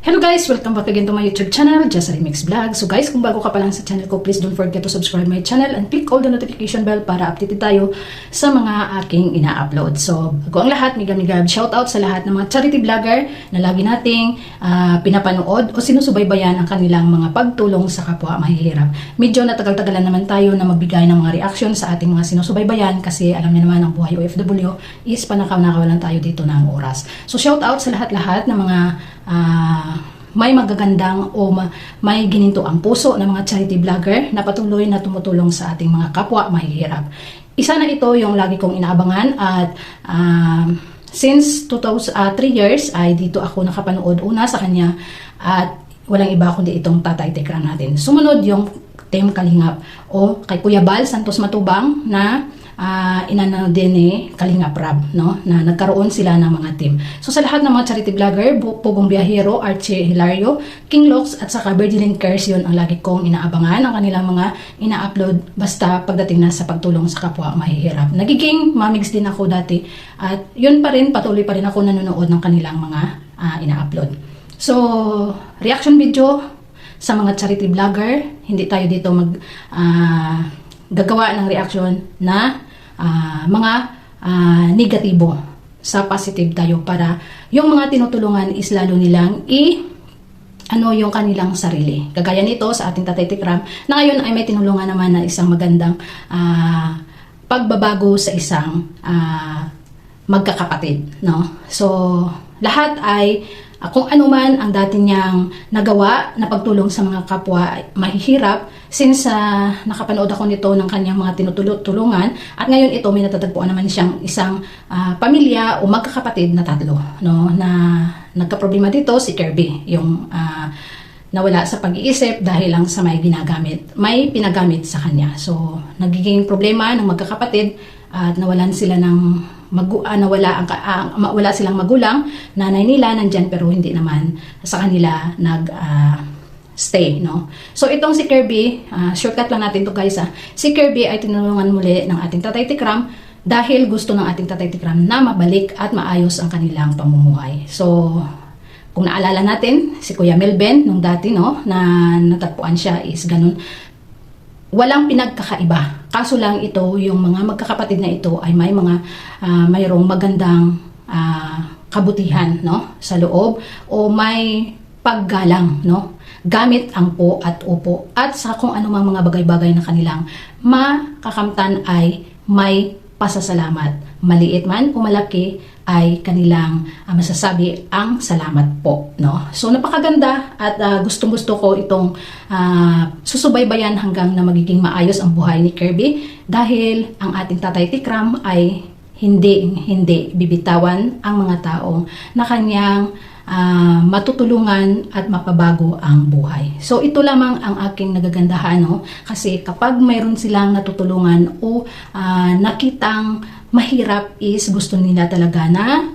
Hello guys! Welcome back again to my YouTube channel, Just Remix Vlog. So guys, kung bago ka pa lang sa channel ko, please don't forget to subscribe my channel and click all the notification bell para updated tayo sa mga aking ina-upload. So, bago ang lahat, migab-migab shoutout sa lahat ng mga charity vlogger na lagi nating pinapanood o sinusubaybayan ang kanilang mga pagtulong sa kapwa mahihirap. Medyo natagal-tagalan naman tayo na magbigay ng mga reaction sa ating mga sinusubaybayan kasi alam niyo naman ang buhay OFW is panakaw-nakawalan tayo dito ng oras. So, shoutout sa lahat-lahat ng mga may magagandang o may gininto ang puso ng mga charity vlogger na patuloy na tumutulong sa ating mga kapwa mahihirap. Isa na ito yung lagi kong inaabangan at since 3 years ay dito ako nakapanood una sa kanya at walang iba kundi itong Tatay Tekram natin. Sumunod yung Team Kalingap o kay Kuya Bal Santos Matubang na inano din ni Kalingap Rab, no? Na nagkaroon sila ng mga team. So sa lahat ng mga charity vlogger, Pugong Biyahero, Archie Hilario, King Lox at saka Virgilin Cares, yun ang lagi kong inaabangan ang kanilang mga ina-upload basta pagdating na sa pagtulong sa kapwa mahihirap. Nagiging mamigs din ako dati at yun pa rin, patuloy pa rin ako nanonood ng kanilang mga ina-upload. So, reaction video sa mga charity vlogger, hindi tayo dito gagawa ng reaction na mga negatibo. Sa positive tayo para yung mga tinutulungan is lalo nilang yung kanilang sarili. Kagaya nito sa ating Tatay Tekram na ngayon ay may tinulungan naman na isang magandang pagbabago sa isang magkakapatid, no? So lahat ay kung ano man ang dati niyang nagawa na pagtulong sa mga kapwa mahihirap, since nakapanood ako nito ng kanyang mga tinutulungan at ngayon ito may natatagpuan naman siyang isang pamilya o magkakapatid na tatlo, no, na nagka-problema dito si Kirby, yung nawala sa pag-iisip dahil lang sa may pinagamit sa kanya. So nagiging problema ng magkakapatid at nawalan sila ng wala silang magulang, nanay nila nandyan pero hindi naman sa kanila stay, no? So itong si Kirby, shortcut lang natin to guys. Si Kirby ay tinulungan muli ng ating Tatay Tekram dahil gusto ng ating Tatay Tekram na mabalik at maayos ang kanilang pamumuhay. So kung naalala natin si Kuya Melben nung dati, no, na natagpuan siya is ganun. Walang pinagkakaiba. Kaso lang ito, yung mga magkakapatid na ito ay mayroong magandang kabutihan, no, sa loob o may paggalang, no, gamit ang po at upo at sa kung anumang mga bagay-bagay na kanilang makakamtan ay may pasasalamat. Maliit man o malaki ay kanilang masasabi ang salamat po, no? So napakaganda at gustong-gusto ko itong susubaybayan hanggang na magiging maayos ang buhay ni Kirby dahil ang ating Tatay Tekram ay hindi bibitawan ang mga taong na kanyang matutulungan at mapabago ang buhay. So ito lamang ang aking nagagandahan, no? Kasi kapag mayroon silang natutulungan o nakitang mahirap is gusto nila talaga na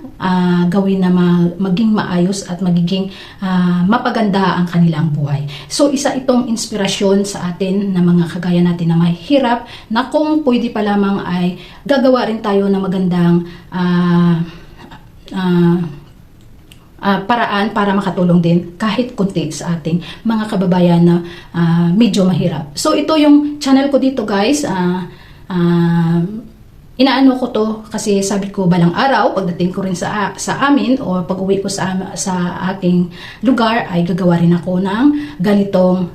gawin na maging maayos at magiging mapaganda ang kanilang buhay. So isa itong inspirasyon sa atin na mga kagaya natin na mahirap na kung pwede pa lamang ay gagawa rin tayo ng magandang paraan para makatulong din kahit kunti sa ating mga kababayan na medyo mahirap. So ito yung channel ko dito guys. Inaano ko to kasi sabi ko balang araw pagdating ko rin sa amin o pag-uwi ko sa aking lugar ay gagawa rin ako ng ganitong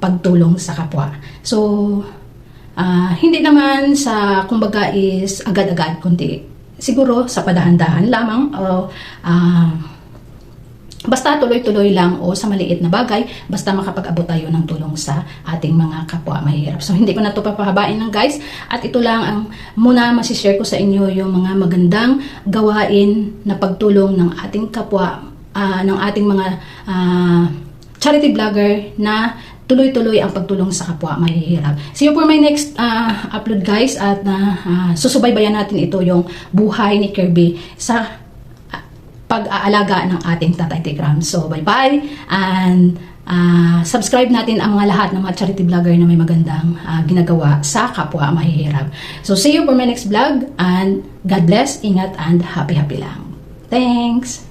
pagtulong sa kapwa. So hindi naman sa kumbaga is agad-agad kundi siguro sa padahan-dahan lamang o basta tuloy-tuloy lang o sa maliit na bagay, basta makapag-abot tayo ng tulong sa ating mga kapwa mahirap. So hindi ko na ito papahabain lang guys. At ito lang ang muna masishare ko sa inyo yung mga magandang gawain na pagtulong ng ating kapwa, ng ating mga charity vlogger na tuloy-tuloy ang pagtulong sa kapwa mahihirap. See you for my next upload guys at susubaybayan natin ito yung buhay ni Kirby sa pag-aalaga ng ating Tatay Tekram. So, bye-bye and subscribe natin ang mga lahat ng mga charity vlogger na may magandang ginagawa sa kapwa mahihirap. So, see you for my next vlog and God bless, ingat and happy lang. Thanks!